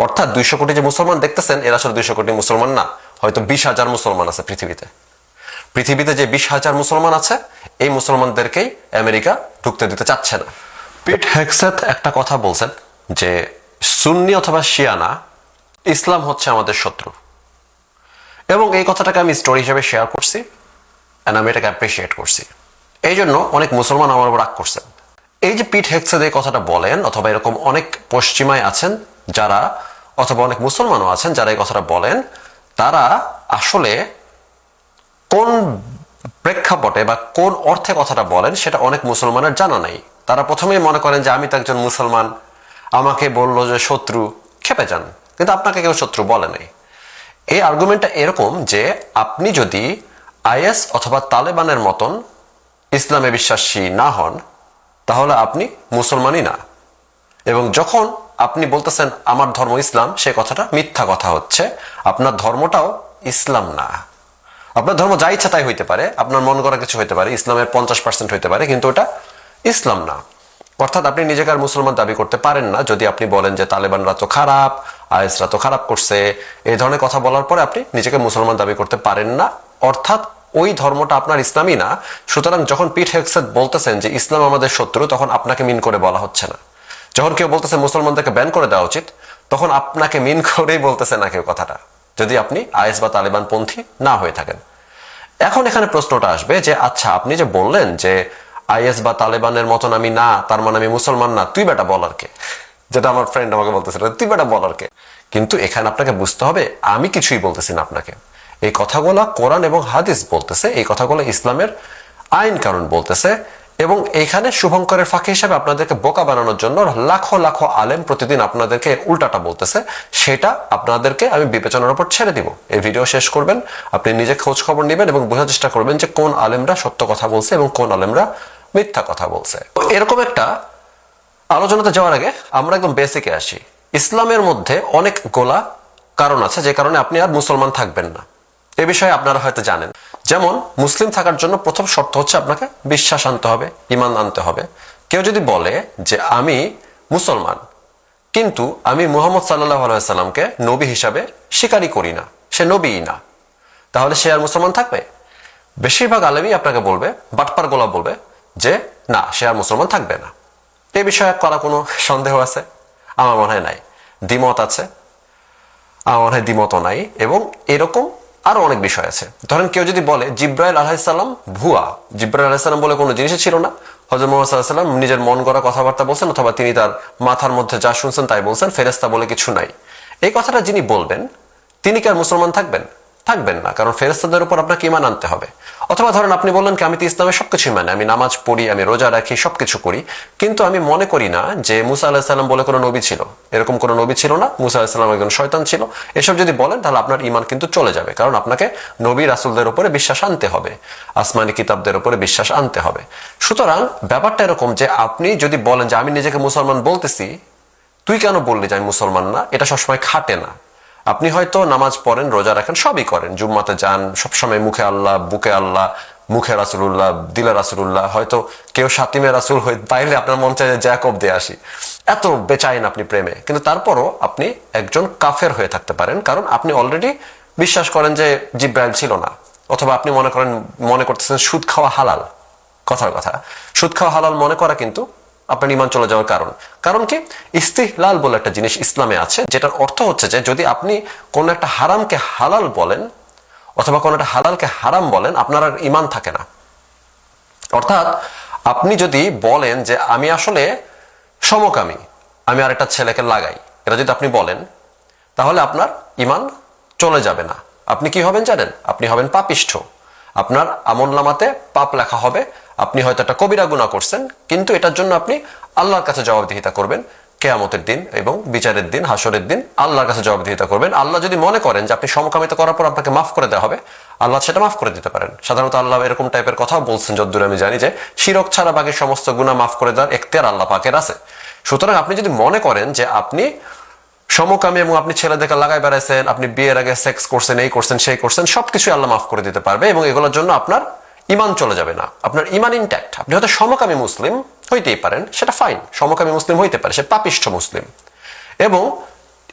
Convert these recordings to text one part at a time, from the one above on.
অর্থাৎ 200 কোটি যে মুসলমান দেখতেছেন এরা আসলে 200 কোটি মুসলমান না, হয়তো 20,000 মুসলমান আছে পৃথিবীতে যে 20,000 মুসলমান আছে এই মুসলমানদেরকেই আমেরিকা ঢুকতে দিতে চাচ্ছে না। পিট হেগসেথ একটা কথা বলছেন যে সুন্নি অথবা শিয়া না, ইসলাম হচ্ছে আমাদের শত্রু, এবং এই কথাটাকে আমি স্টোরি হিসেবে শেয়ার করছি এন্ড আমি এটাকে অ্যাপ্রিসিয়েট করছি। এই জন্য অনেক মুসলমান আমার উপর রাগ করছেন। এই যে পিট হেগসেথ এই কথাটা বলেন, অথবা এরকম অনেক পশ্চিমায় আছেন যারা, অথবা অনেক মুসলমানও আছেন যারা এই কথাটা বলেন, তারা আসলে কোন প্রেক্ষাপটে বা কোন অর্থে কথাটা বলেন সেটা অনেক মুসলমানের জানা নাই। তারা প্রথমেই মনে করেন যে আমি তো একজন মুসলমান, আমাকে বললো যে শত্রু, খেপে যান, কিন্তু আপনাকে কেউ শত্রু বলে নাই। এই আর্গুমেন্টটা এরকম যে আপনি যদি আইএস অথবা তালেবানের মতন ইসলামে বিশ্বাসী না হন তাহলে আপনি মুসলমানই না, এবং যখন আপনি বলতেছেন আমার ধর্ম ইসলাম, সে কথাটা মিথ্যা কথা হচ্ছে। আপনার ধর্মটাও ইসলাম না। আপনার ধর্ম যা ইচ্ছা তাই হইতে পারে, আপনার মন করা কিছু হইতে পারে, ইসলামের 50% হইতে পারে, কিন্তু ওটা ইসলাম না। অর্থাৎ আপনি নিজেকে আর মুসলমান দাবি করতে পারেন না যদি আপনি বলেন যে তালেবানরা তো খারাপ, আইএসরা তো খারাপ করছে। এই ধরনের কথা বলার পরে আপনি নিজেকে মুসলমান দাবি করতে পারেন না, অর্থাৎ ওই ধর্মটা আপনার ইসলামই না। সুতরাং যখন পিট হেগসেথ বলতেছেন যে ইসলাম আমাদের শত্রু, তখন আপনাকে মিন করে বলা হচ্ছে না। যখন কেউ বলতেছে মুসলমানদেরকে ব্যান করে দেওয়া উচিত, তখন আপনাকে মিন করেই বলতেছে না কেউ কথাটা, যদি আপনি আইএস বা তালেবান পন্থী না হয়ে থাকেন। এখন এখানে প্রশ্নটা আসবে যে আচ্ছা, আপনি যে বললেন যে আইএস বা তালেবানের মতন আমি না, তার মানে আমি মুসলমান না, তুই বেটা বলার কে, যেটা আমার ফ্রেন্ড আমাকে বলতেছিল, তুই বেটা বলার কে। কিন্তু এখানে আপনাকে বুঝতে হবে আমি কিছুই বলতেছি না আপনাকে, এই কথাগুলো কোরআন এবং হাদিস বলতেছে, এই কথাগুলো ইসলামের আইন কানুন বলতেছে। এবং এখানে শুভঙ্করের ফাঁকি হিসাবে আপনাদেরকে বোকা বানানোর জন্য লাখো লাখো আলেম প্রতিদিন আপনাদেরকে উল্টাটা বলতেছে, সেটা আপনাদেরকে আমি বিবেচনার উপর ছেড়ে দিব। এই ভিডিও শেষ করবেন, আপনি নিজে খোঁজ খবর নেবেন এবং বোঝার চেষ্টা করবেন যে কোন আলেমরা সত্য কথা বলছে এবং কোন আলেমরা মিথ্যা কথা বলছে। এরকম একটা আলোচনাতে যাওয়ার আগে আমরা একদম বেসিকে আসি। ইসলামের মধ্যে অনেক গোলা কারণ আছে যে কারণে আপনি আর মুসলমান থাকবেন না, এ বিষয়ে আপনারা হয়তো জানেন। যেমন মুসলিম থাকার জন্য প্রথম শর্ত হচ্ছে আপনাকে বিশ্বাস আনতে হবে, ঈমান আনতে হবে। কেউ যদি বলে যে আমি মুসলমান কিন্তু আমি মুহাম্মদ সাল্লাল্লাহু আলাইহি সাল্লামকে নবী হিসাবে স্বীকারই করি না, সে নবীই না, তাহলে সে আর মুসলমান থাকবে? বেশিরভাগ আলেমই আপনাকে বলবে, বাটপার গোলা বলবে যে না, সে আর মুসলমান থাকবে না। এ বিষয়ে করা কোনো সন্দেহ আছে? আমার মনে হয় নাই। দ্বিমত আছে? আমার মনে হয় দ্বিমতও নাই। এবং এরকম আরো অনেক বিষয় আছে। ধরেন কেউ যদি বলে জিব্রাইল আলাইহিস সালাম ভুয়া, জিব্রাইল আলাইহিস সালাম বলে কোনো জিনিসই ছিল না, হযরত মুহাম্মদ সাল্লাল্লাহু আলাইহি ওয়াসাল্লাম নিজের মন গড়া কথাবার্তা বলছেন, অথবা তিনি তার মাথার মধ্যে যা শুনছেন তাই বলছেন, ফেরেশতা বলে কিছু নাই, এই কথাটা যিনি বলবেন তিনি কি আর মুসলমান থাকবেন? থাকবেন না, কারণ ফেরেশতাদের উপর আপনাকে ঈমান আনতে হবে। অথবা ধরেন আপনি বললেন কি আমি তো ইসলামের সবকিছুই মানে, আমি নামাজ পড়ি, আমি রোজা রাখি, সবকিছু করি, কিন্তু আমি মনে করি না যে মুসা আলাইহিস সালাম বলে কোনো নবী ছিল, এরকম কোনো নবী ছিল না, মুসা আলাইহিস সালাম একজন শয়তান ছিল, এসব যদি বলেন তাহলে আপনার ঈমান কিন্তু চলে যাবে, কারণ আপনাকে নবী রাসূলদের উপরে বিশ্বাস আনতে হবে, আসমানি কিতাবদের উপরে বিশ্বাস আনতে হবে। সুতরাং ব্যাপারটা এরকম যে আপনি যদি বলেন যে আমি নিজেকে মুসলমান বলতেছি, তুই কেন বললি যে আমি মুসলমান না, এটা সবসময় খাটে না। আপনি হয়তো নামাজ পড়েন, রোজা রাখেন, সবই করেন, জুম্মাতে যান, সবসময় মুখে আল্লাহ, বুকে আল্লাহ, মুখে রাসূলুল্লাহ, দিলে রাসূলুল্লাহ, হয়তো কেউ শাতিমে রাসূল হয়ে তাইলে আপনার মন চায় জ্যাকব দিয়ে আসি, এত বেচাইন আপনি প্রেমে, কিন্তু তারপরও আপনি একজন কাফের হয়ে থাকতে পারেন, কারণ আপনি অলরেডি বিশ্বাস করেন যে জিব্রাইল ছিল না, অথবা আপনি মনে করতেছেন সুদ খাওয়া হালাল। কথার কথা, সুদ খাওয়া হালাল মনে করা কিন্তু আপনার ঈমান চলে যাওয়ার কারণ। কারণ কি? ইস্তিহলাল বলে একটা জিনিস ইসলামে আছে, যেটার অর্থ হচ্ছে যে যদি আপনি কোন একটা হারামকে হালাল বলেন অথবা কোন একটা হালালকে হারাম বলেন, আপনার আর ঈমান থাকে না। অর্থাৎ আপনি যদি বলেন যে আমি আসলে সমকামী, আমি আর একটা ছেলেকে লাগাই, এটা যদি আপনি বলেন তাহলে আপনার ঈমান চলে যাবে না। আপনি কি হবেন জানেন? আপনি হবেন পাপিষ্ঠ। আপনার আমলনামাতে পাপ লেখা হবে, আপনি হয়তো একটা কবিরা গুনাহ করছেন, কিন্তু এটার জন্য আপনি আল্লাহর কাছে জবাবদিহিতা করবেন কিয়ামতের দিন এবং বিচারের দিন, হাসরের দিন আল্লাহর কাছে জবাবদিহিতা করবেন। আল্লাহ যদি মনে করেন যে আপনি সমকামিতা করার পর আপনাকে মাফ করে দেওয়া হবে, আল্লাহ সেটা মাফ করে দিতে পারেন। সাধারণত আল্লাহ এরকম টাইপের কথাও বলছেন, যতদূর আমি জানি, যে শিরক ছাড়া বাকি সমস্ত গুনাহ মাফ করে দেওয়ার এখতিয়ার আল্লাহ পাকের আছে। সুতরাং আপনি যদি মনে করেন যে আপনি সমকামী এবং আপনি ছেলেদেরকে লাগাই বেড়াইছেন, আপনি বিয়ের আগে সেক্স করছেন, এই করছেন, সেই করছেন, সবকিছু আল্লাহ মাফ করে দিতে পারবে এবং এগুলোর জন্য আপনার ঈমান চলে যাবে না, আপনার ঈমান ইনট্যাক্ট। আপনি হয়তো সমকামী মুসলিম হইতেই পারেন, সেটা ফাইন, সমকামী মুসলিম হইতে পারে, সে পাপিষ্ঠ মুসলিম। এবং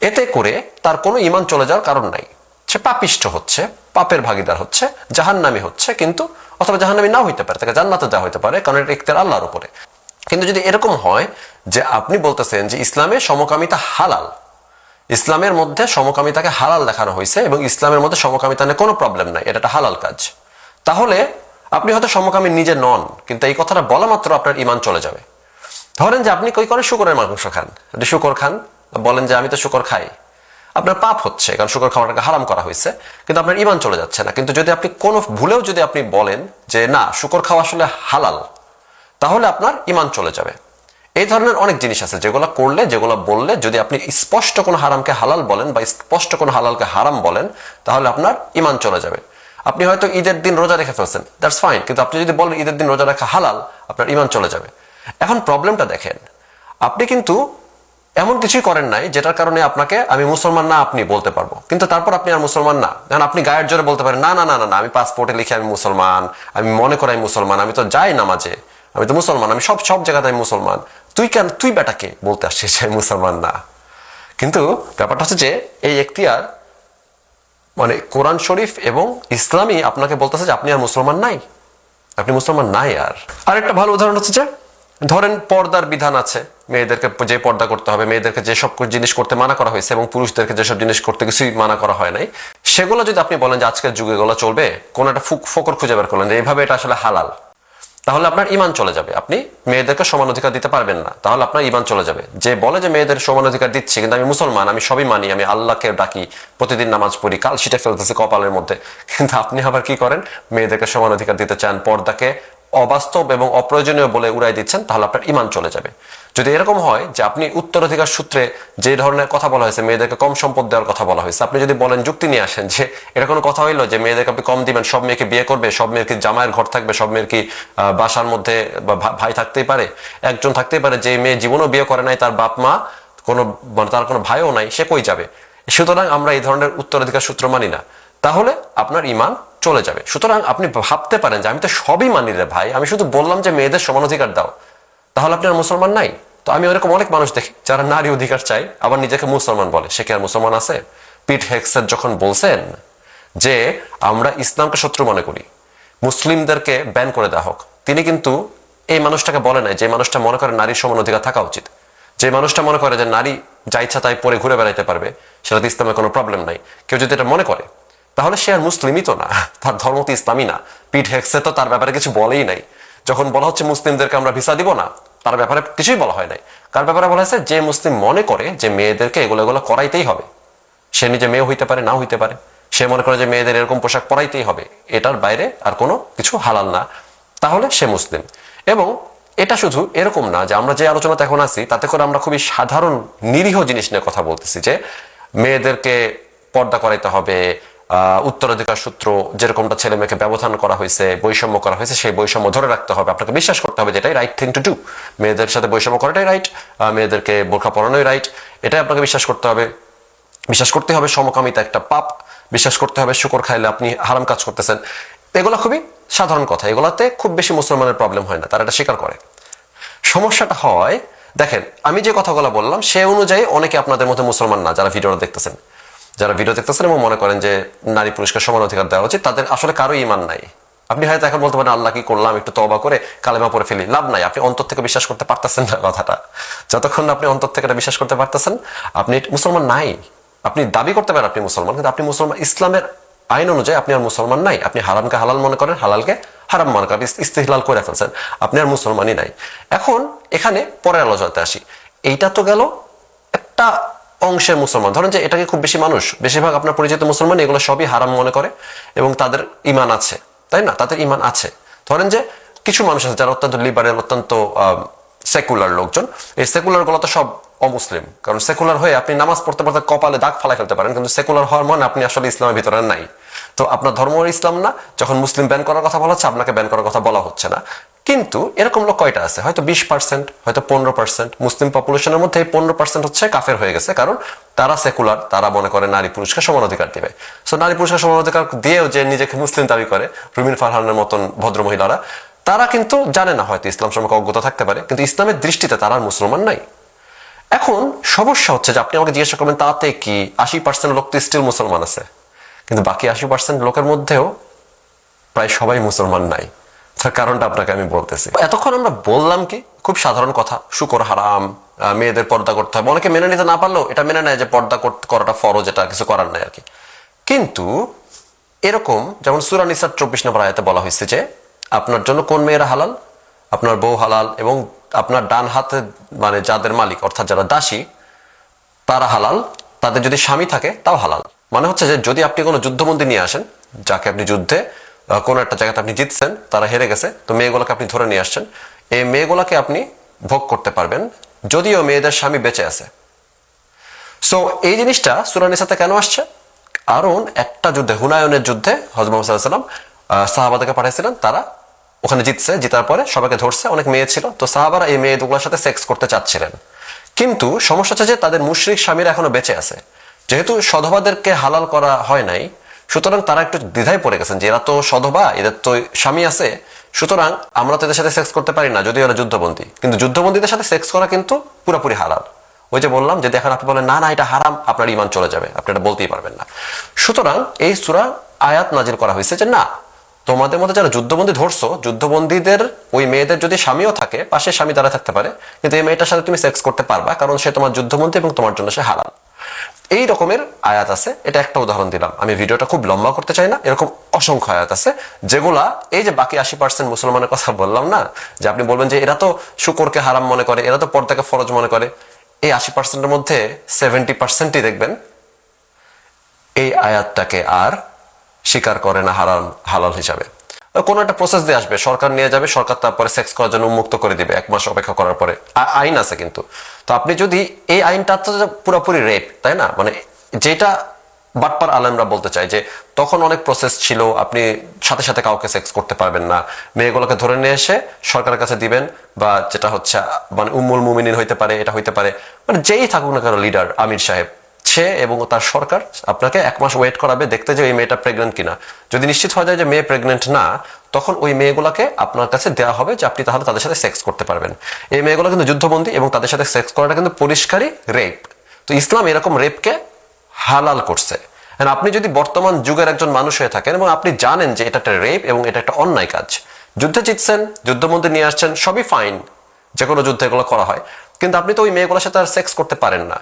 এতে করে তার কোনো ঈমান চলে যাওয়ার কারণ নাই। সে পাপিষ্ঠ হচ্ছে, পাপের ভাগীদার হচ্ছে, জাহান্নামী হচ্ছে, কিন্তু অথবা জাহান্নামী নাও হইতে পারে, তাকে জান্নাতে যাওয়া হইতে পারে, কারণ এটা ইখতিয়ার আল্লাহর উপরে। কিন্তু যদি এরকম হয় যে আপনি বলতেছেন যে ইসলামে সমকামিতা হালাল, ইসলামের মধ্যে সমকামিতাকে হালাল দেখানো হয়েছে এবং ইসলামের মধ্যে সমকামিতা নিয়ে কোনো প্রবলেম নাই, এটা একটা হালাল কাজ, তাহলে আপনি হয়তো সমকামী নিজে নন, কিন্তু এই কথাটা বলা মাত্র আপনার ঈমান চলে যাবে। ধরেন যে আপনি কই করেন শুকরের মাংস খান, শুকর খান, বলেন যে আমি তো শুকর খাই, আপনার পাপ হচ্ছে কারণ শুকর খাওয়াটাকে হারাম করা হয়েছে, কিন্তু আপনার ঈমান চলে যাচ্ছে না। কিন্তু যদি আপনি কোনো ভুলেও যদি আপনি বলেন যে না শুকর খাওয়া আসলে হালাল, তাহলে আপনার ঈমান চলে যাবে। এই ধরনের অনেক জিনিস আছে যেগুলো করলে, যেগুলো বললে যদি আপনি স্পষ্ট কোনো হারামকে হালাল বলেন বা স্পষ্ট কোনো হালালকে হারাম বলেন, তাহলে আপনার ঈমান চলে যাবে। আপনি হয়তো ঈদের দিন রোজা রেখে ফেলছেন, দ্যাটস ফাইন, কিন্তু আপনি যদি বলেন ঈদের দিন রোজা রাখা হালাল, আপনার ঈমান চলে যাবে। এখন প্রবলেমটা দেখেন, আপনি কিন্তু এমন কিছুই করেন নাই যেটার কারণে আপনাকে আমি মুসলমান না আপনি বলতে পারবো, কিন্তু তারপর আপনি আর মুসলমান না। কারণ আপনি গায়ের জোরে বলতে পারেন না না না না আমি পাসপোর্টে লিখে আমি মুসলমান, আমি মনে করি আমি মুসলমান, আমি তো যাই নামাজে, আমি তো মুসলমান, আমি সব সব জায়গাতে আমি মুসলমান। তুই বেটাকে বলতে আসছিস যে মুসলমান না? কিন্তু ব্যাপারটা হচ্ছে যে এই এখতিয়ার মানে কোরআন শরীফ এবং ইসলামই আপনাকে বলতেছে যে আপনি আর মুসলমান নাই, আপনি মুসলমান নাই। আর আরেকটা ভালো উদাহরণ হচ্ছে যে ধরেন পর্দার বিধান আছে, মেয়েদেরকে যে পর্দা করতে হবে, মেয়েদেরকে যেসব জিনিস করতে মানা করা হয়েছে এবং পুরুষদেরকে যেসব জিনিস করতে কিছুই মানা করা হয় নাই, সেগুলো যদি আপনি বলেন যে আজকের যুগে এগুলো চলবে, কোন একটা ফকর খুঁজে বের করলেন যে এইভাবে এটা আসলে হালাল, তাহলে আপনার ঈমান চলে যাবে। আপনি মেয়েদেরকে সমান অধিকার দিতে পারবেন না, তাহলে আপনার ঈমান চলে যাবে। যে বলে যে মেয়েদের সমান অধিকার দিচ্ছে কিন্তু আমি মুসলমান, আমি সবই মানি, আমি আল্লাহকে ডাকি, প্রতিদিন নামাজ পড়ি, কাল সেটা ফেলতেছে কপালের মধ্যে, কিন্তু আপনি আবার কি করেন, মেয়েদেরকে সমান অধিকার দিতে চান, পর্দাকে অবাস্তব এবং অপ্রয়োজনীয় বলে উড়াই দিচ্ছেন, তাহলে আপনার ঈমান চলে যাবে। যদি এরকম হয় যে আপনি উত্তরাধিকার সূত্রে যে ধরনের কথা বলা হয়েছে, মেয়েদেরকে কম সম্পদ দেওয়ার কথা বলা হয়েছে, আপনি যদি বলেন যুক্তি নিয়ে আসেন যে এটা কোনো কথা হইলো যে মেয়েদেরকে আপনি কম দিবেন, সব মেয়েকে বিয়ে করবে, সব মেয়ের কি জামাইয়ের ঘর থাকবে, সব মেয়ের কি বাসার মধ্যে ভাই থাকতেই পারে, একজন থাকতেই পারে, যে মেয়ে জীবনও বিয়ে করে নাই, তার বাপ মা কোনো মানে তার কোনো ভাইও নাই, সে কই যাবে? সুতরাং আমরা এই ধরনের উত্তরাধিকার সূত্র মানি না, তাহলে আপনার ঈমান চলে যাবে। সুতরাং আপনি ভাবতে পারেন যে আমি তো সবই মানি রে ভাই, আমি শুধু বললাম যে মেয়েদের সমান অধিকার দাও, তাহলে আপনি আর মুসলমান নাই? তো আমি ওরকম অনেক মানুষ দেখি যারা নারী অধিকার চাই আবার নিজেকে মুসলমান বলে, সে কি আর মুসলমান আছে? পিট হেগসেট যখন বলছেন যে আমরা ইসলামকে শত্রু মনে করি, মুসলিমদেরকে ব্যান করে দেওয়া হোক, তিনি কিন্তু এই মানুষটাকে বলে নাই যে মানুষটা মনে করে নারীর সমান অধিকার থাকা উচিত, যে মানুষটা মনে করে যে নারী যা ইচ্ছা তাই পরে ঘুরে বেড়াইতে পারবে, সেটাতে ইসলামের কোনো প্রবলেম নাই, কেউ যদি এটা মনে করে তাহলে সে আর মুসলিমই তো না, তার ধর্ম তো ইসলামই না। পিট হেগসেট তো তার ব্যাপারে কিছু বলেই নাই। যখন বলা হচ্ছে মুসলিমদেরকে আমরা ভিসা দিব না, তার ব্যাপারে কিছুই বলা হয় নাই। কার ব্যাপারে বলা হয়েছে? যে মুসলিম মনে করে যে মেয়েদেরকে এগুলো এগুলো করাইতেই হবে, সে নিজে মেয়ে হইতে পারে, নাও হইতে পারে, সে মনে করে যে মেয়েদের এরকম পোশাক পরাইতেই হবে, এটার বাইরে আর কোনো কিছু হালাল না, তাহলে সে মুসলিম। এবং এটা শুধু এরকম না যে আমরা যে আলোচনাতে এখন আছি তাতে করে আমরা খুবই সাধারণ নিরীহ জিনিস নিয়ে কথা বলতেছি, যে মেয়েদেরকে পর্দা করাইতে হবে, উত্তরাধিকার সূত্র যেরকমটা ছেলে মেয়েকে ব্যবধান করা হয়েছে, বৈষম্য করা হয়েছে, সেই বৈষম্য ধরে রাখতে হবে, আপনাকে বিশ্বাস করতে হবে যেটাই রাইট থিং টু ডু, মেয়েদের সাথে বৈষম্য করাটাই রাইট, মেয়েদেরকে বোরখা পরানোই রাইট, এটাই আপনাকে বিশ্বাস করতে হবে। বিশ্বাস করতে হবে সমকামিতা একটা পাপ, বিশ্বাস করতে হবে শুকর খাইলে আপনি হারাম কাজ করতেছেন। এগুলো খুবই সাধারণ কথা, এগুলাতে খুব বেশি মুসলমানের প্রবলেম হয় না, তারা এটা স্বীকার করে। সমস্যাটা হয়, দেখেন আমি যে কথাগুলো বললাম সে অনুযায়ী অনেকে আপনাদের মধ্যে মুসলমান না, যারা ভিডিও দেখতেছেন এবং মনে করেন যে নারী পুরুষকে সমান অধিকার দেওয়া উচিত, তাদের আসলে কারো ঈমান নাই। আপনি হয়তো এখন বলতে পারেন আল্লাহ কি করলাম, একটু তওবা করে কালেমা পড়ে ফেলি, লাভ নাই, আপনি অন্তর থেকে বিশ্বাস করতে পারতেছেন না কথাটা। যতক্ষণ আপনি অন্তর থেকে এটা বিশ্বাস করতে পারতেছেন, আপনি মুসলমান নাই। আপনি দাবি করতে পারেন আপনি মুসলমান, কিন্তু আপনি মুসলমান ইসলামের আইন অনুযায়ী আপনি আর মুসলমান নাই। আপনি হারামকে হালাল মনে করেন, হালালকে হারাম মনে করেন, ইস্তিহলাল করে ফেলছেন, আপনি আর মুসলমানই নাই। এখন এখানে পরের আলোচনাতে আসি। এইটা তো গেল একটা অংশের মুসলমান, ধরেন যে এটাকে খুব বেশি মানুষ, বেশিরভাগ আপনার পরিচিত মুসলমান এগুলো সবই হারাম মনে করে এবং তাদের ঈমান আছে, তাই না? তাদের ঈমান আছে। ধরেন যে কিছু মানুষ আছে যারা অত্যন্ত লিবারেল, অত্যন্ত সেকুলার লোকজন, এই সেকুলার গুলো তো সব অমুসলিম, কারণ সেকুলার হয়ে আপনি নামাজ পড়তে পড়তে কপালে দাগ ফালাই ফেলতে পারেন, কিন্তু সেকুলার হওয়ার মানে আপনি আসলে ইসলামের ভিতরে নাই। তো আপনার ধর্ম ইসলাম না, যখন মুসলিম ব্যান করার কথা বলা হচ্ছে আপনাকে ব্যান করার কথা বলা হচ্ছে না। কিন্তু এরকম লোক কয়টা আছে? হয়তো 20%, হয়তো 15%। মুসলিম পপুলেশনের মধ্যে এই 15% হচ্ছে কাফের হয়ে গেছে, কারণ তারা সেকুলার, তারা মনে করে নারী পুরুষকে সমান অধিকার দিবে। সো নারী পুরুষকে সমান অধিকার দিয়েও যে নিজেকে মুসলিম দাবি করে, রুমিন ফারহানের মতন ভদ্র মহিলারা, তারা কিন্তু জানে না, হয়তো ইসলাম সম্পর্কে অজ্ঞতা থাকতে পারে, কিন্তু ইসলামের দৃষ্টিতে তারা আর মুসলমান নাই। এখন সমস্যা হচ্ছে যে আপনি আমাকে জিজ্ঞাসা করবেন তাতে কি 80% লোক তো স্টিল মুসলমান আছে, কিন্তু বাকি 80% লোকের মধ্যেও প্রায় সবাই মুসলমান নাই। তার কারণটা আপনাকে আমি বলতেছি। এতক্ষণ আমরা বললাম কি, খুব সাধারণ কথা, শুকর হারাম, মেয়েদের পর্দা করতে হবে, অনেকে মেনে নিতে না পারলেও এটা মেনে নেয় যে পর্দা করাটা ফরজ, এটা কিছু করার নাই আর কি। কিন্তু এরকম যেমন সূরা নিসার 24 নম্বর আয়াতে বলা হয়েছে যে আপনার জন্য কোন মেয়েরা হালাল, আপনার বউ হালাল, এবং আপনার ডান হাতে মানে যাদের মালিক অর্থাৎ যারা দাসী তারা হালাল, তাদের যদি স্বামী থাকে তাও হালাল। মানে হচ্ছে যে যদি আপনি কোনো যুদ্ধবন্দী নিয়ে আসেন, যাকে আপনি যুদ্ধে কোনো একটা জায়গাতে আপনি জিতছেন, তারা হেরে গেছে, তো মেয়েগুলোকে আপনি ধরে নিয়ে আসছেন, এই মেয়েগুলোকে আপনি ভোগ করতে পারবেন যদিও মেয়েদের স্বামী বেঁচে আছে। সো এই জিনিসটা সূরা নিসাতে কেন আসছে? কারণ একটা যুদ্ধে, হুনায়নের যুদ্ধে হযরত মুহাম্মদ সাল্লাল্লাহু আলাইহি ওয়াসাল্লাম সাহাবাদেরকে পাঠাইছিলেন, তারা ওখানে জিতছে, জিতার পরে সবাইকে ধরছে, অনেক মেয়ে ছিল, তো সাহাবারা এই মেয়েগুলোর সাথে সেক্স করতে চাচ্ছিলেন। কিন্তু সমস্যা হচ্ছে যে তাদের মুশরিক স্বামীরা এখনো বেঁচে আছে, যেহেতু সধবাদেরকে হালাল করা হয় নাই, সুতরাং তারা একটু দ্বিধায় পড়ে গেছেন যে এরা তো সধবা, এদের তো স্বামী আছে, সুতরাং আমরা তো এদের সাথে সেক্স করতে পারি না, যদিও এরা যুদ্ধবন্দী, কিন্তু যুদ্ধবন্দীদের সাথে সেক্স করা কিন্তু পুরোপুরি হালাল। ওই যে বললাম যে দেখেন, আপনি বলেন না না এটা হারাম, আপনার ঈমান চলে যাবে, আপনি এটা বলতেই পারবেন না। সুতরাং এই সূরা আয়াত নাজিল করা হয়েছে যে না, তোমাদের মধ্যে যারা যুদ্ধবন্দী ধরছো, যুদ্ধবন্দীদের ওই মেয়েদের যদি স্বামীও থাকে, পাশে স্বামী দ্বারা থাকতে পারে, কিন্তু এই মেয়েটার সাথে তুমি সেক্স করতে পারবা, কারণ সে তোমার যুদ্ধবন্দী এবং তোমার জন্য সে হালাল। এই রকমের আয়াত আছে, এটা একটা উদাহরণ দিলাম, আমি ভিডিওটা খুব লম্বা করতে চাই না। এরকম অসংখ্য আয়াত আছে যেগুলা এই যে বাকি 80% মুসলমানের কথা বললাম না, যে আপনি বলবেন যে এরা তো শুকরকে হারাম মনে করে, এরা তো পর্দাকে ফরজ মনে করে, এই 80%-এর মধ্যে 70%-ই দেখবেন এই আয়াতটাকে আর স্বীকার করে না হারাম হালাল হিসাবে। কোনো একটা প্রসেস দিয়ে আসবে, সরকার নিয়ে যাবে, সরকার তারপরে সেক্স করার জন্য উন্মুক্ত করে দিবে 1 মাস অপেক্ষা করার পরে, আইন আছে কিন্তু। তো আপনি যদি এই আইনটা তো পুরোপুরি রেপ, তাই না, মানে যেটা বাটপার আলেমরা বলতে চায় যে তখন অনেক প্রসেস ছিল, আপনি সাথে সাথে কাউকে সেক্স করতে পারবেন না, মেয়েগুলোকে ধরে নিয়ে এসে সরকারের কাছে দিবেন, বা যেটা হচ্ছে মানে উম্মুল মুমিনিন হইতে পারে, এটা হইতে পারে, মানে যেই থাকুক না কেন লিডার, আমির সাহেব, সে এবং তার সরকার আপনাকে 1 মাস ওয়েট করাবে দেখতে যে ওই মেয়েটা প্রেগনেন্ট কিনা। যদি নিশ্চিত হয়ে যায় যে মেয়ে প্রেগনেন্ট না, তখন ওই মেয়েগুলোকে আপনার কাছে দেওয়া হবে যে আপনি তাহলে তাদের সাথে সেক্স করতে পারবেন। এই মেয়েগুলো কিন্তু যুদ্ধবন্দী এবং তাদের সাথে সেক্স করাটা কিন্তু পরিষ্কারই রেপ। তো ইসলাম এরকম রেপকে হালাল করছে। আপনি যদি বর্তমান যুগের একজন মানুষ হয়ে থাকেন এবং আপনি জানেন যে এটা একটা রেপ এবং এটা একটা অন্যায় কাজ, যুদ্ধে জিতছেন, যুদ্ধবন্দী নিয়ে আসছেন, সবই ফাইন, যে কোনো যুদ্ধে এগুলো করা হয়, কিন্তু আপনি তো ওই মেয়েগুলোর সাথে আর সেক্স করতে পারেন না।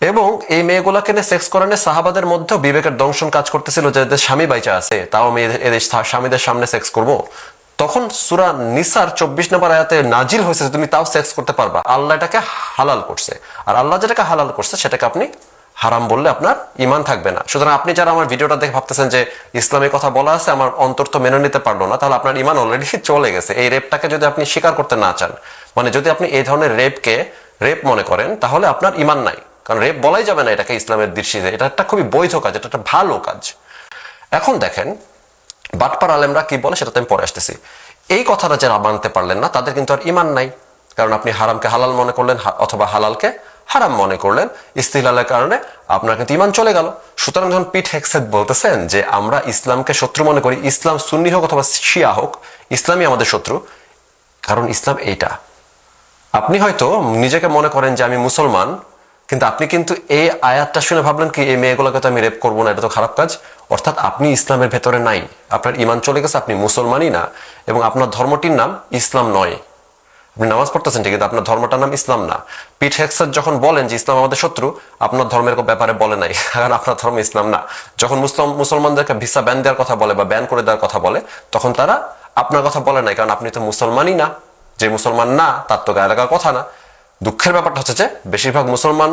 এবং এই মেয়েগুলাকে নিয়ে সেক্স করানোর সাহাবাদের মধ্যেও বিবেকের দংশন কাজ করতেছিল, যে এদের স্বামী বাইচা আছে, তাও মেয়েদের এদের স্বামীদের সামনে সেক্স করব। তখন সূরা নিসার 24 নম্বর আয়াতে নাজিল হয়েছে তুমি তাও সেক্স করতে পারবা, আল্লাহ এটাকে হালাল করছে। আর আল্লাহ যেটাকে হালাল করছে সেটাকে আপনি হারাম বললে আপনার ঈমান থাকবে না। সুতরাং আপনি যারা আমার ভিডিওটা দেখে ভাবতেছেন যে ইসলামের কথা বলা আছে, আমার অন্তর তো মেনে নিতে পারলো না, তাহলে আপনার ঈমান অলরেডি চলে গেছে। এই রেপটাকে যদি আপনি স্বীকার করতে না চান, মানে যদি আপনি এই ধরনের রেপকে রেপ মনে করেন, তাহলে আপনার ঈমান নাই। কারণ রেপ বলাই যাবে না এটাকে ইসলামের দৃষ্টিতে, এটা একটা খুবই বৈধ কাজ, এটা একটা ভালো কাজ। এখন দেখেন বাটপার আলেমরা কি বলে সেটাতে আমি পরে আসতেছি। এই কথাটা যারা মানতে পারলেন না তাদের কিন্তু আর ঈমান নাই, কারণ আপনি হারামকে হালাল মনে করলেন অথবা হালালকে হারাম মনে করলেন, ইস্তিহলালের কারণে আপনার কিন্তু ঈমান চলে গেল। সুতরাং যখন পিট হেক্সেট বলতেছেন যে আমরা ইসলামকে শত্রু মনে করি, ইসলাম সুন্নি হোক অথবা শিয়া হোক, ইসলামই আমাদের শত্রু, কারণ ইসলাম এইটা। আপনি হয়তো নিজেকে মনে করেন যে আমি মুসলমান, কিন্তু আপনি কিন্তু এই আয়াতটা শুনে ভাবলেন কি এই মেয়েগুলোকে তো আমি রেপ করবো না, এটা তো খারাপ কাজ, অর্থাৎ আপনি ইসলামের ভেতরে নাই, আপনার ঈমান চলে গেছে, আপনি মুসলমানই না, এবং আপনার ধর্মটির নাম ইসলাম নয়। আপনি নামাজ পড়তেছেন ঠিক, কিন্তু আপনার ধর্মটার নাম ইসলাম না। পিট হেক্সার যখন বলেন যে ইসলাম আমাদের শত্রু, আপনার ধর্মের ব্যাপারে বলে নাই, কারণ আপনার ধর্ম ইসলাম না। যখন মুসলমানদেরকে ভিসা ব্যান দেওয়ার কথা বলে বা ব্যান করে দেওয়ার কথা বলে, তখন তারা আপনার কথা বলে নাই, কারণ আপনি তো মুসলমানই না। যে মুসলমান না তার তো গায়ে লাগার কথা না। দুঃখের ব্যাপারটা হচ্ছে যে বেশিরভাগ মুসলমান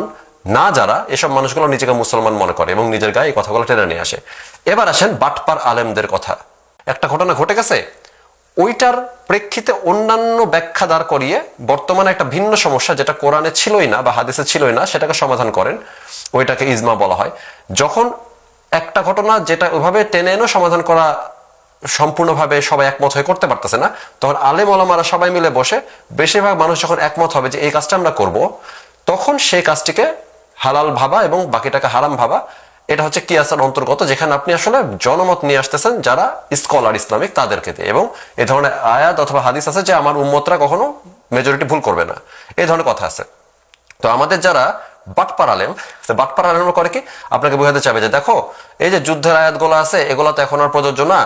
না যারা, এসব মানুষগুলো নিজেকে মুসলমান মনে করে এবং নিজের গায়ে এই কথাগুলো টেনে নিয়ে আসে। এবার আসেন বাটপার আলেমদের কথা। একটা ঘটনা ঘটে গেছে, ওইটার প্রেক্ষিতে অন্যান্য ব্যাখ্যা দাঁড় করিয়ে বর্তমানে একটা ভিন্ন সমস্যা যেটা কোরআনে ছিলই না বা হাদিসে ছিলই না, সেটাকে সমাধান করেন। ওইটাকে ইজমা বলা হয়। যখন একটা ঘটনা যেটা ওইভাবে টেনে এনে সমাধান করা সম্পূর্ণভাবে সবাই একমত হয়ে করতে পারতেছে না, তখন আলেম ওলামারা সবাই মিলে বসে, বেশিরভাগ মানুষ যখন একমত হবে যে এই কাজটা আমরা করব, তখন সেই কাজটিকে হালাল ভাবা এবং বাকিটাকে হারাম ভাবা, এটা হচ্ছে কিয়াসের অন্তর্গত, যেখানে আপনি আসলে জনমত নিয়ে আসতেছেন যারা স্কলার ইসলামিক তাদেরকে দিয়ে, এবং এই ধরনের আয়াত অথবা হাদিস আছে যে আমার উম্মতরা কখনো মেজরিটি ভুল করবে না, এই ধরনের কথা আছে। তো তো আমাদের যারা বাটপার আলেম, বাটপার আলেম করে কি, আপনাকে বোঝাতে চাবে যে দেখো এই যে যুদ্ধের আয়াতগুলো আছে এগুলো তো এখন আর প্রযোজ্য না,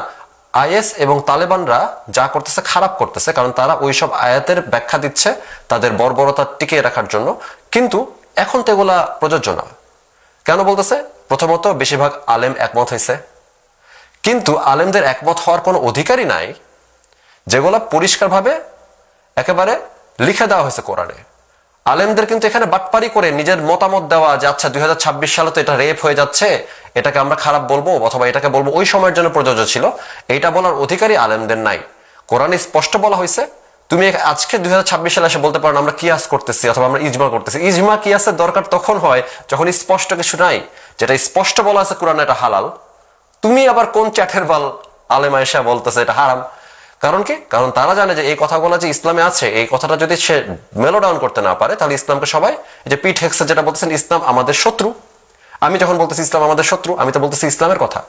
আইএস এবং তালেবানরা যা করতেছে খারাপ করতেছে, কারণ তারা ওইসব আয়াতের ব্যাখ্যা দিচ্ছে তাদের বর্বরতা টিকিয়ে রাখার জন্য, কিন্তু এখন তো এগুলা প্রযোজ্য না। কেন বলতেছে? প্রথমত বেশিরভাগ আলেম একমত হয়েছে, কিন্তু আলেমদের একমত হওয়ার কোনো অধিকারই নাই যেগুলা পরিষ্কারভাবে একেবারে লিখে দেওয়া হয়েছে কোরআনে। আলেমদের কিন্তু এখানে বাটপারি করে নিজের মতামত দেওয়া যে আচ্ছা 2026 সালে তো এটা রেপ হয়ে যাচ্ছে, এটাকে আমরা খারাপ বলবো অথবা এটাকে বলবো ওই সময়ের জন্য প্রযোজ্য ছিল, এইটা বলার অধিকারই আলেমদের নাই। কোরআনে স্পষ্ট বলা হয়েছে, তুমি আজকে 2026 সালে এসে বলতে পারো আমরা কিয়াস করতেছি অথবা আমরা ইজমা করতেছি। ইজমা কিয়াসের দরকার তখন হয় যখন স্পষ্ট কিছু নাই, যেটা স্পষ্ট বলা আছে কোরআনে এটা হালাল, তুমি আবার কোন চ্যাটের বাল আলেম আয়েশা বলতেছে এটা হারাম। কারণ কি? কারণ তারা জানে যে এই কথাগুলো যে ইসলামে আছে, এই কথাটা যদি সে মেলো ডাউন করতে না পারে তাহলে ইসলামকে সবাই, যে পিট হেক্সে যেটা বলতেছেন ইসলাম আমাদের শত্রু, আমি যখন বলতেছি ইসলাম আমাদের শত্রু, আমি তো বলতেছি ইসলামের কথা।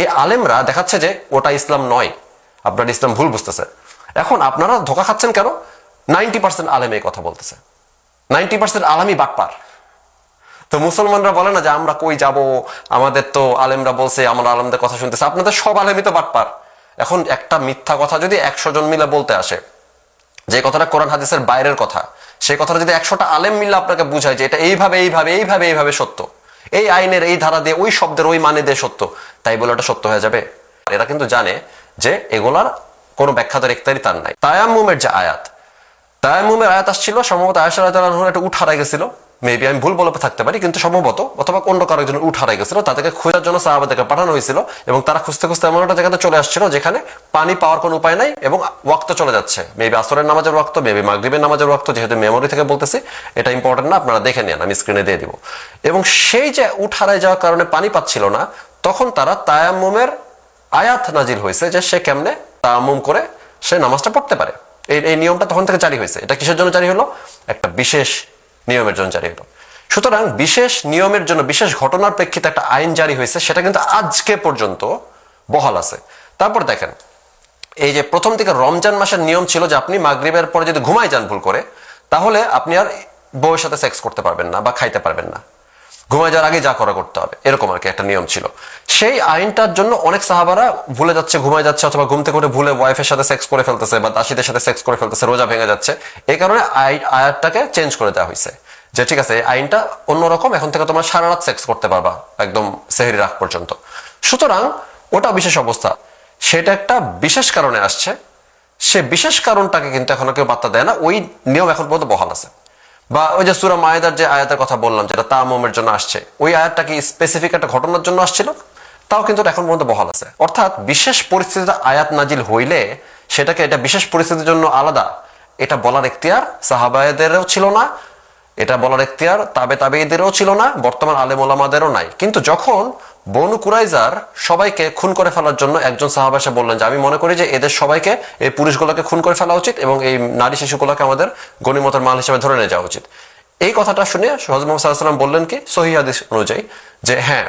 এই আলেমরা দেখাচ্ছে যে ওটা ইসলাম নয়, আপনার ইসলাম ভুল বুঝতেছে। এখন আপনারা ধোকা খাচ্ছেন কেন? 90% আলেম এই কথা বলতেছে, 90% আলেমই বাটপার। তো মুসলমানরা বলে না যে আমরা কই যাব, আমাদের তো আলেমরা বলছে, আমরা আলেমদের কথা শুনতেছি, আপনাদের সব আলেমই তো বাটপার। এখন একটা মিথ্যা কথা যদি 100 জন মিলে বলতে আসে, যে কথাটা কোরআন হাদিসের বাইরের কথা, সেই কথাটা যদি 100টা আলেম মিলে আপনাকে বুঝায় যে এটা এইভাবে এইভাবে এইভাবে এইভাবে সত্য, এই আইনের এই ধারা দিয়ে ওই শব্দের ওই মানে দিয়ে সত্য, তাই বলে ওটা সত্য হয়ে যাবে? এরা কিন্তু জানে যে এগুলার কোনো ব্যাখ্যাতের ইখতিয়ারই তার নাই। তায়াম্মুমের যে আয়াত, তায়াম্মুমের আয়াত আসছিল সম্ভবত আয়েশা রাদিয়াল্লাহু আনহা একটা উট হারাই গেছিল, মেবি আমি ভুল বলে থাকতে পারি, কিন্তু সম্ভবত অথবা অন্য কারো একজন উট হারাই গেছিল, তাদেরকে খোঁজার জন্য সাহাবাদেরকে পাঠানো হয়েছিল এবং তারা খুঁজতে খুঁজতে এমন একটা জায়গাতে চলে আসছিল যেখানে পানি পাওয়ার কোনো উপায় নাই এবং ওয়াক্ত চলে যাচ্ছে, মেবি আসরের নামাজের ওয়াক্ত, মেবি মাগরিবের নামাজের ওয়াক্ত, যেহেতু মেমোরি থেকে বলতেছি এটা ইম্পর্টেন্ট না, আপনারা দেখে নেন, আমি স্ক্রিনে দিয়ে দিব। এবং সেই যে উট হারাই যাওয়ার কারণে পানি পাচ্ছিল না, তখন তারা তায়াম্মুমের আয়াত নাজিল হয়েছে যে সে কেমনে তায়াম্মুম করে সে নামাজটা পড়তে পারে। এই নিয়মটা তখন থেকে জারি হয়েছে। এটা কিসের জন্য জারি হলো? একটা বিশেষ নিয়মের জন্য জারি হলো। সুতরাং বিশেষ নিয়মের জন্য, বিশেষ ঘটনার প্রেক্ষিতে একটা আইন জারি হয়েছে, সেটা কিন্তু আজকে পর্যন্ত বহাল আছে। তারপর দেখেন, এই যে প্রথম থেকে রমজান মাসের নিয়ম ছিল যে আপনি মাগরিবের পরে যদি ঘুমায় যান ভুল করে, তাহলে আপনি আর বউয়ের সাথে সেক্স করতে পারবেন না বা খাইতে পারবেন না, ঘুমায় যাওয়ার আগে যা করা করতে হবে, এরকম আর কি একটা নিয়ম ছিল। সেই আইনটার জন্য অনেক সাহাবারা ভুলে যাচ্ছে, ঘুমায় যাচ্ছে অথবা ঘুম থেকে উঠে ভুলে ওয়াইফের সাথে সেক্স করে ফেলতেছে বা দাসীদের সাথে সেক্স করে ফেলতেছে, রোজা ভেঙে যাচ্ছে। এই কারণে আয়াতটাকে চেঞ্জ করে দেওয়া হয়েছে যে ঠিক আছে আইনটা অন্যরকম, এখন থেকে তোমরা সারা রাত সেক্স করতে পারবা একদম সেহরি রাত পর্যন্ত। সুতরাং ওটা বিশেষ অবস্থা, সেটা একটা বিশেষ কারণে আসছে, সে বিশেষ কারণটাকে কিন্তু এখন কেউ বার্তা দেয় না, ওই নিয়ম এখন পর্যন্ত বহাল আছে। বা ওই যে সূরা মায়েদার যে আয়াতের কথা বললাম যেটা তায়াম্মুমের জন্য আসছে, ওই আয়াতটা কি স্পেসিফিক একটা ঘটনার জন্য আসছিল, তাও কিন্তু এখন পর্যন্ত বহাল আছে। অর্থাৎ বিশেষ পরিস্থিতিতে আয়াত নাজিল হইলে সেটাকে এটা বিশেষ পরিস্থিতির জন্য আলাদা, এটা বলার এখতিয়ার সাহাবায়েদেরও ছিল না, এটা বলার এখতিয়ার তাবেঈদেরও ছিল না, বর্তমান আলেম ওলামাদেরও নাই। কিন্তু যখন বনু কুরাইজার সবাইকে খুন করে ফেলার জন্য একজন সাহাবা এসে বললেন যে আমি মনে করি যে এদের সবাইকে, এই পুরুষগুলোকে খুন করে ফেলা উচিত এবং এই নারী শিশুগুলোকে আমাদের গনিমতের মাল হিসেবে ধরে নিয়ে যাওয়া উচিত, এই কথাটা শুনে হযরত মুহাম্মদ সাল্লাল্লাহু আলাইহি ওয়াসাল্লাম বললেন কি সহিহ হাদিস অনুযায়ী যে হ্যাঁ,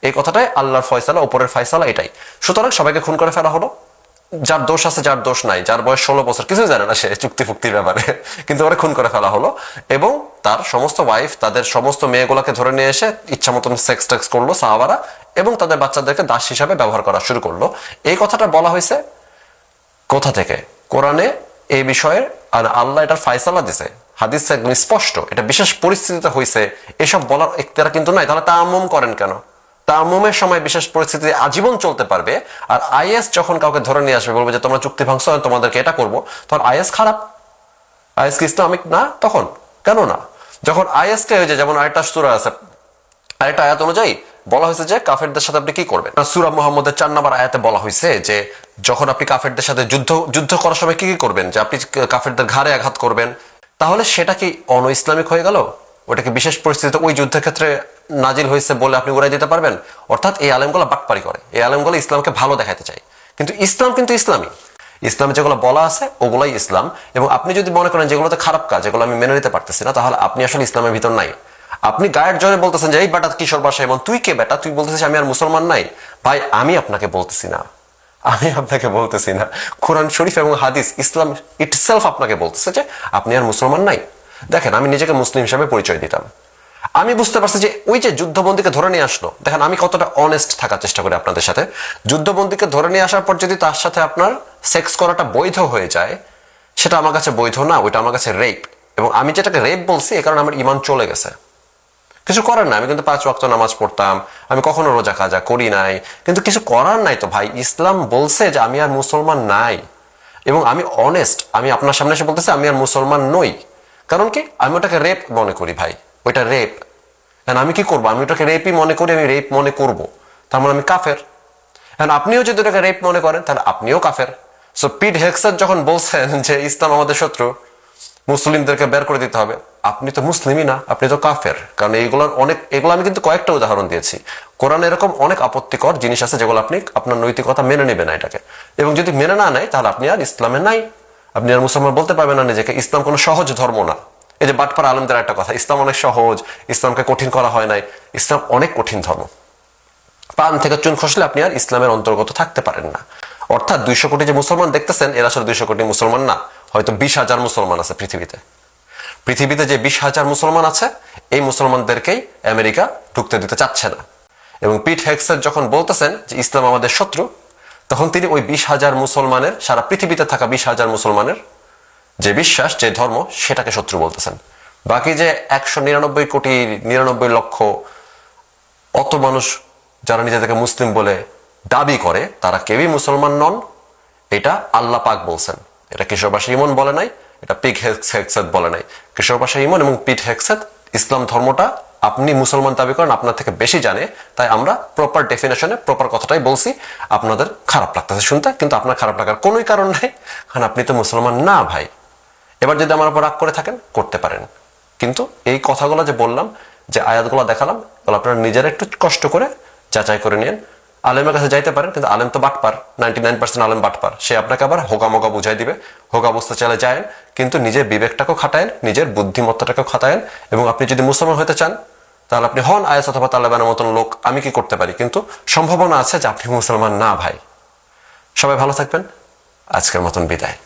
এই কথাটাই আল্লাহর ফয়সালা, উপরের ফয়সালা এটাই। সুতরাং সবাইকে খুন করে ফেলা হলো, যার দোষ আছে যার দোষ নাই, যার বয়স 16 বছর কিছুই জানে না সে চুক্তি ফুক্তির ব্যাপারে, কিন্তু ওরা খুন করে ফেলা হলো এবং তার সমস্ত ওয়াইফ, তাদের সমস্ত মেয়েগুলোকে ধরে নিয়ে এসে ইচ্ছা মতন সেক্স টেক্স করলো সাহাবারা এবং তাদের বাচ্চাদেরকে দাস হিসাবে ব্যবহার করা শুরু করলো। এই কথাটা বলা হয়েছে কোথা থেকে? কোরআনে এই বিষয়ে, আর আল্লাহ এটার ফায়সালা দিছে, হাদিস একদম স্পষ্ট, এটা বিশেষ পরিস্থিতিতে হয়েছে, এসব বলার এখতিয়ার কিন্তু নাই। তাহলে তায়াম্মুম করেন কেন? তায়াম্মুমের সময় বিশেষ পরিস্থিতি আজীবন চলতে পারবে, আর আইএস যখন কাউকে ধরে নিয়ে আসবে বলবে যে তোমরা চুক্তি ভাঙছো তোমাদেরকে এটা করবো, তখন আইএস খারাপ, আইএস কি ইসলামিক না? তখন কেন না? যখন আইএস কে হয়ে যায়, যেমন আরেকটা সূরা আছে, আরেকটা আয়াত অনুযায়ী বলা হয়েছে যে কাফেরদের সাথে আপনি কি করবেন। সূরা মুহাম্মদের 4 নম্বর আয়াতে বলা হয়েছে যে যখন আপনি কাফেরদের সাথে যুদ্ধ করার সময় কি কি করবেন, যে আপনি কাফেরদের ঘাড়ে আঘাত করবেন। তাহলে সেটা কি অন ইসলামিক হয়ে গেল? ওটা কি বিশেষ পরিস্থিতিতে ওই যুদ্ধের ক্ষেত্রে নাজিল হয়েছে বলে আপনি উড়াই দিতে পারবেন? অর্থাৎ এই আলেমগুলো বাটপারি করে, এই আলেমগুলো ইসলামকে ভালো দেখাতে চায়, কিন্তু ইসলাম কিন্তু ইসলামী, ইসলামে যেগুলো বলা আছে ওগুলাই ইসলাম। এবং আপনি যদি মনে করেন যেগুলোতে খারাপ কাজ, যেগুলো আমি মেনে নিতে পারতেছি না, তাহলে আপনি আসলে ইসলামের ভিতর নাই। আপনি গায়ের জোরে বলতেছেন যে এই বেটা কিশোর বাসা, এবং তুই কে বেটা, তুই বলতেছিস আমি আর মুসলমান নাই। ভাই আমি আপনাকে বলতেছি না, আমি আপনাকে বলতেছি না, কোরআন শরীফ এবং হাদিস, ইসলাম ইটসেলফ আপনাকে বলতেছে যে আপনি আর মুসলমান নাই। দেখেন, আমি নিজেকে মুসলিম হিসাবে পরিচয় দিতাম। আমি বুঝতে পারছি যে ওই যে যুদ্ধবন্দীকে ধরে নিয়ে আসলো, দেখেন আমি কতটা অনেস্ট থাকার চেষ্টা করি আপনাদের সাথে। যুদ্ধবন্দীকে ধরে নিয়ে আসার পর যদি তার সাথে আপনার সেক্স করাটা বৈধ হয়ে যায়, সেটা আমার কাছে বৈধ না, ওইটা আমার কাছে রেপ। এবং আমি যেটাকে রেপ বলছি এ কারণে আমার ইমান চলে গেছে। কিছু করার নাই, আমি কিন্তু 5 ওয়াক্ত নামাজ পড়তাম, আমি কখনো রোজা কাজা করি নাই, কিন্তু কিছু করার নাই তো ভাই। ইসলাম বলছে যে আমি আর মুসলমান নাই, এবং আমি অনেস্ট, আমি আপনার সামনে এসে বলতেছি আমি আর মুসলমান নই। কারণ কি, আমি ওটাকে রেপ মনে করি ভাই, ওইটা রেপ। এখন আমি কি করবো, আমি ওটাকে রেপই মনে করি, আমি রেপ মনে করব, তার মানে আমি কাফের। এখন আপনিও যদি ওটাকে রেপ মনে করেন তাহলে আপনিও কাফের। সো পিট হেক্সার যখন বলছেন যে ইসলাম আমাদের শত্রু, মুসলিমদেরকে বের করে দিতে হবে, আপনি তো মুসলিমই না, আপনি তো কাফের। কারণ এগুলো আমি কিন্তু কয়েকটা উদাহরণ দিয়েছি। কোরআনে এরকম অনেক আপত্তিকর জিনিস আছে যেগুলো আপনি আপনার নৈতিকতা মেনে নেবেন না এটাকে, এবং যদি মেনে না নেয় তাহলে আপনি আর ইসলামে নাই, আপনি আর মুসলমান বলতে পারবেন না নিজেকে। ইসলাম কোনো সহজ ধর্ম না। এই যে বাটপাড়া আলেমদের একটা কথা, ইসলাম অনেক সহজ, ইসলামকে কঠিন করা হয় নাই। ইসলাম অনেক কঠিন ধর্ম। পান থেকে চুন খসলে আপনি আর ইসলামের অন্তর্গত থাকতে পারেন না। অর্থাৎ 200 কোটি যে মুসলমান দেখতেছেন এরা আসলে 200 কোটি মুসলমান না, হয়তো 20,000 মুসলমান আছে পৃথিবীতে। পৃথিবীতে যে 20,000 মুসলমান আছে, এই মুসলমানদেরকেই আমেরিকা ঢুকতে দিতে চাচ্ছে না। এবং পিট হেক্সার যখন বলতেছেন যে ইসলাম আমাদের শত্রু, তখন তিনি ওই 20,000 মুসলমানের, সারা পৃথিবীতে থাকা 20,000 মুসলমানের যে বিশ্বাস, যে ধর্ম, সেটাকে শত্রু বলতেছেন। বাকি যে 199 কোটি 99 লক্ষ অত মানুষ যারা নিজেদেরকে মুসলিম বলে দাবি করে, তারা কেউই মুসলমান নন। এটা আল্লাহ পাক বলছেন, এটা কিশোর বাসা ইমন বলে নাই, এটা পিট হেক্সাত বলে নাই। কিশোর বাসা ইমন এবং পিট হেক্সাত ইসলাম ধর্মটা আপনি মুসলমান দাবি করেন, আপনার থেকে বেশি জানে, তাই আমরা প্রপার ডেফিনেশনে প্রপার কথাটাই বলছি। আপনাদের খারাপ লাগতেছে শুনতে, কিন্তু আপনার খারাপ লাগার কোনোই কারণ নাই, কারণ আপনি তো মুসলমান না ভাই। এবার যদি আমার উপর রাগ করে থাকেন করতে পারেন, কিন্তু এই কথাগুলো যে বললাম, যে আয়াতগুলো দেখালাম, তাহলে আপনারা নিজেরা একটু কষ্ট করে যাচাই করে নিন। আলেমের কাছে যাইতে পারেন, কিন্তু আলেম তো বাটপার, 99% আলেম বাটপার। সে আপনাকে আবার হোগা মোগা বুঝাই দিবে। হোগা বুঝতে চাইলে যায়, কিন্তু নিজের বিবেকটাকেও খাটায়েন, নিজের বুদ্ধিমত্তাটাকেও খাটায়েন। এবং আপনি যদি মুসলমান হতে চান তাহলে আপনি হন আয়াস অথবা তালেবানের মতন লোক। আমি কি করতে পারি, কিন্তু সম্ভাবনা আছে যে আপনি মুসলমান না ভাই। সবাই ভালো থাকবেন, আজকের মতন বিদায়।